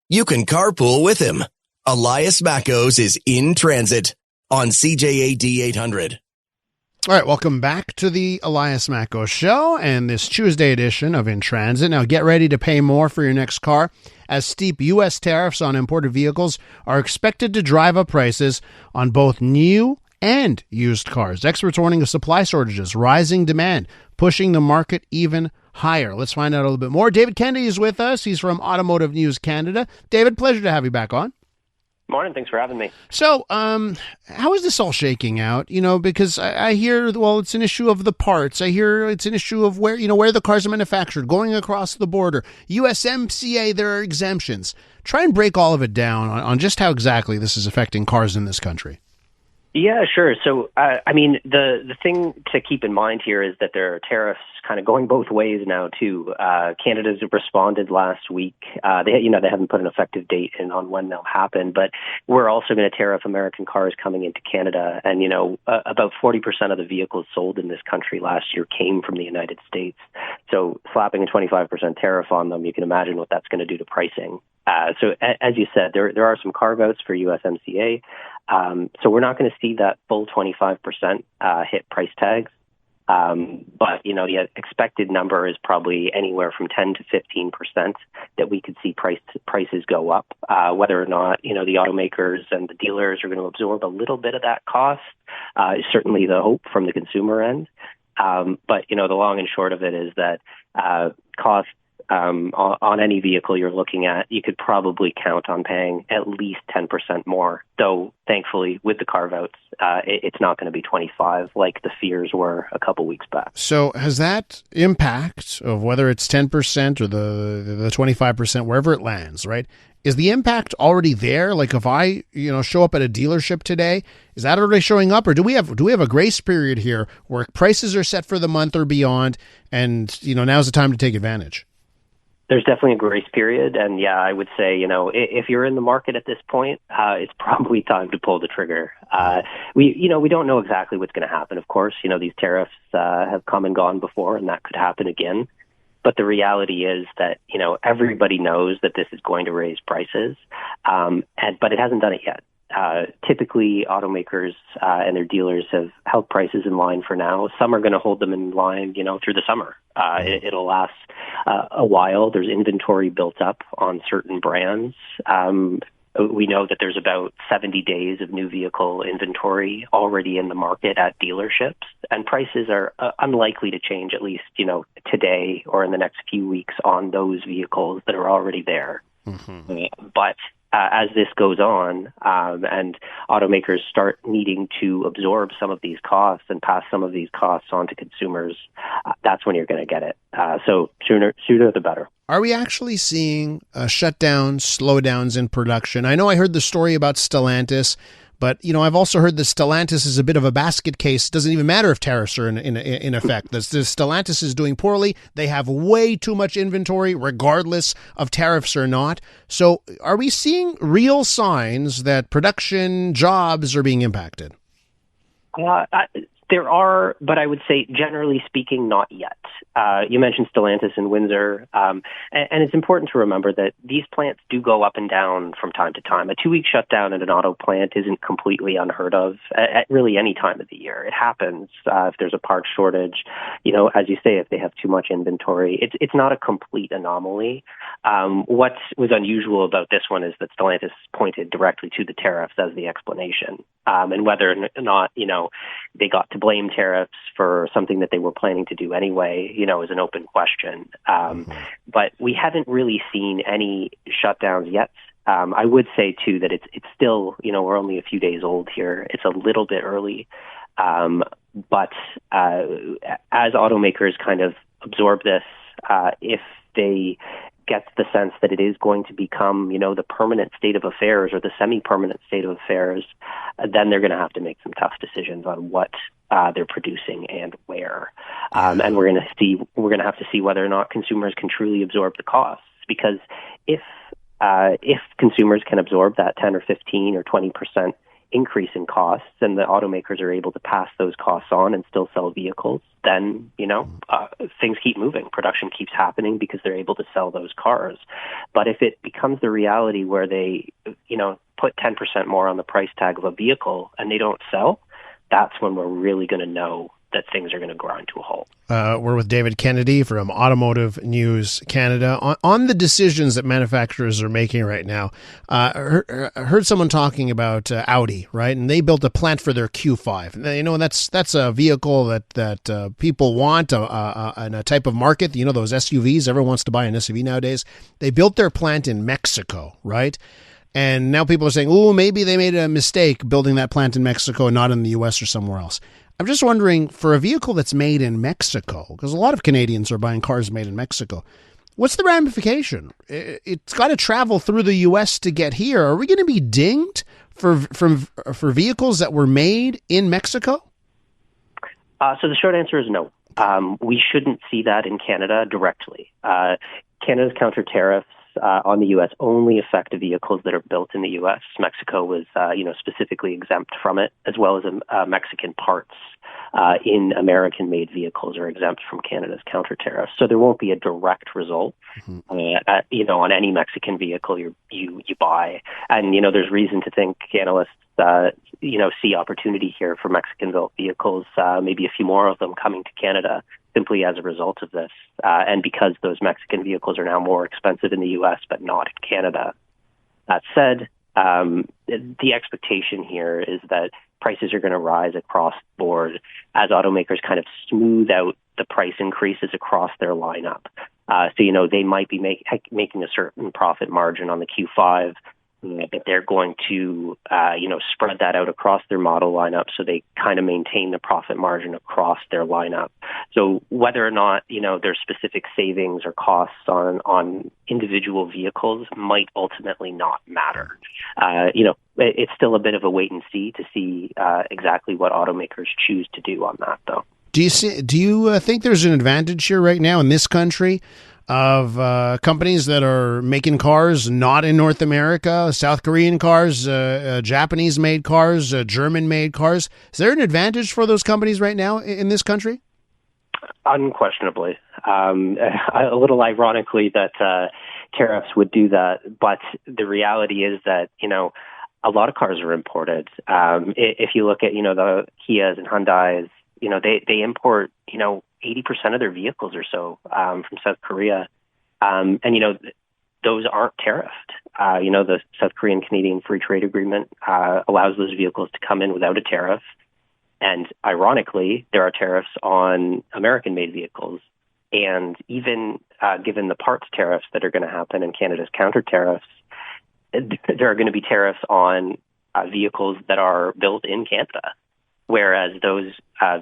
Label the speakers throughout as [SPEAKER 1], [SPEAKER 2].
[SPEAKER 1] you can carpool with him. Elias Mackos is in transit on CJAD 800.
[SPEAKER 2] All right, welcome back to the Elias Mackos Show and this Tuesday edition of In Transit. Now get ready to pay more for your next car, as steep U.S. tariffs on imported vehicles are expected to drive up prices on both new and used cars. Experts warning of supply shortages, rising demand, pushing the market even higher. Let's find out a little bit more. David Kennedy is with us. He's from Automotive News Canada. David, pleasure to have you back on.
[SPEAKER 3] Morning. Thanks for having me.
[SPEAKER 2] So, how is this all shaking out? Because I hear, well, it's an issue of the parts. I hear it's an issue of where the cars are manufactured, going across the border. USMCA, there are exemptions. Try and break all of it down on just how exactly this is affecting cars in this country.
[SPEAKER 3] Yeah, sure. So, the thing to keep in mind here is that there are tariffs kind of going both ways now, too. Canada's responded last week. They haven't put an effective date in on when they'll happen, but we're also going to tariff American cars coming into Canada. And, about 40% of the vehicles sold in this country last year came from the United States. So slapping a 25% tariff on them, you can imagine what that's going to do to pricing. So as you said, there are some carve-outs for USMCA. So we're not going to see that full 25% hit price tags. But, the expected number is probably anywhere from 10 to 15% that we could see prices go up. Whether or not, the automakers and the dealers are going to absorb a little bit of that cost is certainly the hope from the consumer end. But, the long and short of it is that costs on any vehicle you're looking at, you could probably count on paying at least 10% more. Though, thankfully, with the carve-outs, it's not going to be 25 like the fears were a couple weeks back.
[SPEAKER 2] So has that impact of whether it's 10% or the 25%, wherever it lands, right? Is the impact already there? Like if I, show up at a dealership today, is that already showing up, or do we have a grace period here where prices are set for the month or beyond, and now's the time to take advantage?
[SPEAKER 3] There's definitely a grace period, and yeah, I would say, if you're in the market at this point, it's probably time to pull the trigger. We don't know exactly what's going to happen. Of course, these tariffs have come and gone before, and that could happen again. But the reality is that, everybody knows that this is going to raise prices, but it hasn't done it yet. Typically, automakers and their dealers have held prices in line for now. Some are going to hold them in line, through the summer. It'll last a while. There's inventory built up on certain brands. We know that there's about 70 days of new vehicle inventory already in the market at dealerships, and prices are unlikely to change, at least, today or in the next few weeks on those vehicles that are already there. Mm-hmm. But as this goes on and automakers start needing to absorb some of these costs and pass some of these costs on to consumers, that's when you're going to get it. So sooner the better.
[SPEAKER 2] Are we actually seeing shutdowns, slowdowns in production? I know I heard the story about Stellantis, but, I've also heard that Stellantis is a bit of a basket case. It doesn't even matter if tariffs are in effect. The Stellantis is doing poorly. They have way too much inventory, regardless of tariffs or not. So are we seeing real signs that production jobs are being impacted?
[SPEAKER 3] There are, but I would say, generally speaking, not yet. You mentioned Stellantis and Windsor, and it's important to remember that these plants do go up and down from time to time. A 2-week shutdown at an auto plant isn't completely unheard of at really any time of the year. It happens if there's a part shortage. As you say, if they have too much inventory, it's not a complete anomaly. What was unusual about this one is that Stellantis pointed directly to the tariffs as the explanation, and whether or not they got to blame tariffs for something that they were planning to do anyway, is an open question. But we haven't really seen any shutdowns yet. I would say, too, that it's still, we're only a few days old here. It's a little bit early. But as automakers kind of absorb this, if they get the sense that it is going to become, the permanent state of affairs or the semi-permanent state of affairs, then they're going to have to make some tough decisions on what they're producing and where. And we're going to have to see whether or not consumers can truly absorb the costs. Because if consumers can absorb that 10 or 15 or 20% increase in costs and the automakers are able to pass those costs on and still sell vehicles, then, things keep moving. Production keeps happening because they're able to sell those cars. But if it becomes the reality where they, put 10% more on the price tag of a vehicle and they don't sell, that's when we're really going to know that things are going to grind to a halt.
[SPEAKER 2] We're with David Kennedy from Automotive News Canada on the decisions that manufacturers are making right now. I heard someone talking about Audi, right? And they built a plant for their Q5. And that's a vehicle that people want in a type of market. Those SUVs. Everyone wants to buy an SUV nowadays. They built their plant in Mexico, right? And now people are saying, oh, maybe they made a mistake building that plant in Mexico and not in the U.S. or somewhere else. I'm just wondering, for a vehicle that's made in Mexico, because a lot of Canadians are buying cars made in Mexico, what's the ramification? It's got to travel through the U.S. to get here. Are we going to be dinged for vehicles that were made in Mexico?
[SPEAKER 3] So the short answer is no. We shouldn't see that in Canada directly. Canada's counter tariffs on the U.S. only affect vehicles that are built in the U.S. Mexico was, specifically exempt from it, as well as Mexican parts in American-made vehicles are exempt from Canada's counter tariffs. So there won't be a direct result, on any Mexican vehicle you buy. And there's reason to think analysts, see opportunity here for Mexican-built vehicles, maybe a few more of them coming to Canada, simply as a result of this, and because those Mexican vehicles are now more expensive in the U.S. but not in Canada. That said, the expectation here is that prices are going to rise across the board as automakers kind of smooth out the price increases across their lineup. So they might be making a certain profit margin on the Q5, but they're going to, spread that out across their model lineup so they kind of maintain the profit margin across their lineup. So whether or not, there's specific savings or costs on individual vehicles might ultimately not matter. It's still a bit of a wait and see to see exactly what automakers choose to do on that, though.
[SPEAKER 2] Do you think there's an advantage here right now in this country of companies that are making cars not in North America, South Korean cars, Japanese-made cars, German-made cars? Is there an advantage for those companies right now in this country?
[SPEAKER 3] Unquestionably. A little ironically that tariffs would do that, but the reality is that, a lot of cars are imported. If you look at, the Kias and Hyundais, they import, 80% of their vehicles or so from South Korea. And, those aren't tariffed. The South Korean-Canadian Free Trade Agreement allows those vehicles to come in without a tariff. And ironically, there are tariffs on American-made vehicles. And even given the parts tariffs that are going to happen in Canada's counter tariffs, there are going to be tariffs on vehicles that are built in Canada. Whereas those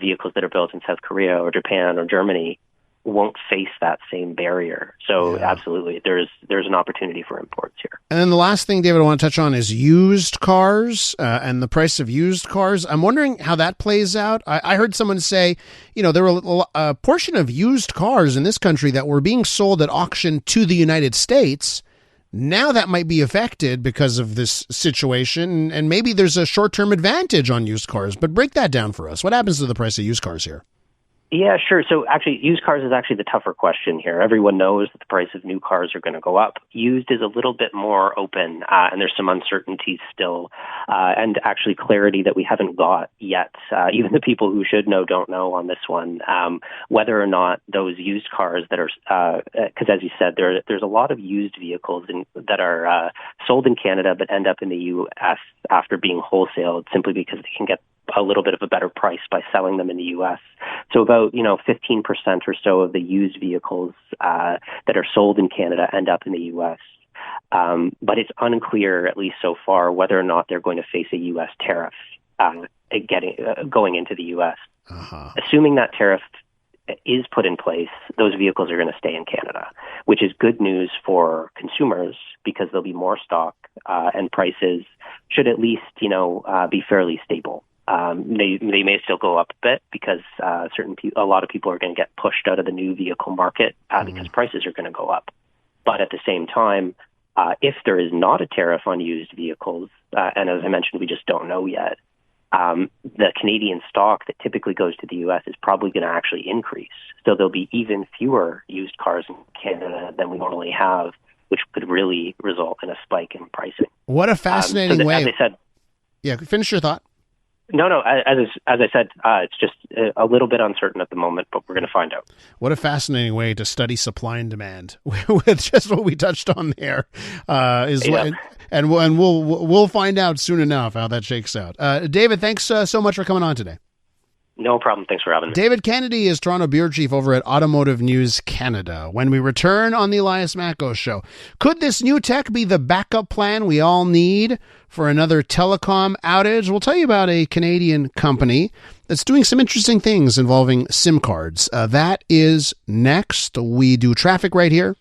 [SPEAKER 3] vehicles that are built in South Korea or Japan or Germany won't face that same barrier. So absolutely, there's an opportunity for imports here.
[SPEAKER 2] And then the last thing, David, I want to touch on is used cars and the price of used cars. I'm wondering how that plays out. I heard someone say, there were a portion of used cars in this country that were being sold at auction to the United States. Now that might be affected because of this situation, and maybe there's a short-term advantage on used cars. But break that down for us. What happens to the price of used cars here?
[SPEAKER 3] Yeah, sure. So actually, used cars is actually the tougher question here. Everyone knows that the price of new cars are going to go up. Used is a little bit more open, and there's some uncertainty still, and actually clarity that we haven't got yet. Even the people who should know don't know on this one, whether or not those used cars that are, because as you said, there's a lot of used vehicles that are sold in Canada but end up in the U.S. after being wholesaled simply because they can get a little bit of a better price by selling them in the U.S. So about 15% or so of the used vehicles that are sold in Canada end up in the U.S. But it's unclear, at least so far, whether or not they're going to face a U.S. tariff going into the U.S. Assuming that tariff is put in place, those vehicles are going to stay in Canada, which is good news for consumers because there'll be more stock and prices should at least be fairly stable. They may still go up a bit because a lot of people are going to get pushed out of the new vehicle market because prices are going to go up. But at the same time, If there is not a tariff on used vehicles, and as I mentioned, we just don't know yet, the Canadian stock that typically goes to the U.S. is probably going to actually increase. So there'll be even fewer used cars in Canada than we normally have, which could really result in a spike in pricing.
[SPEAKER 2] What a fascinating way.
[SPEAKER 3] As I said,
[SPEAKER 2] yeah, finish your thought.
[SPEAKER 3] No. As I said, it's just a little bit uncertain at the moment, but we're going to find out.
[SPEAKER 2] What a fascinating way to study supply and demand with just what we touched on there. And we'll find out soon enough how that shakes out. David, thanks so much for coming on today.
[SPEAKER 3] No problem. Thanks for having me.
[SPEAKER 2] David Kennedy is Toronto Bureau Chief over at Automotive News Canada. When we return on the Elias Macko Show, could this new tech be the backup plan we all need for another telecom outage? We'll tell you about a Canadian company that's doing some interesting things involving SIM cards. That is next. We do traffic right here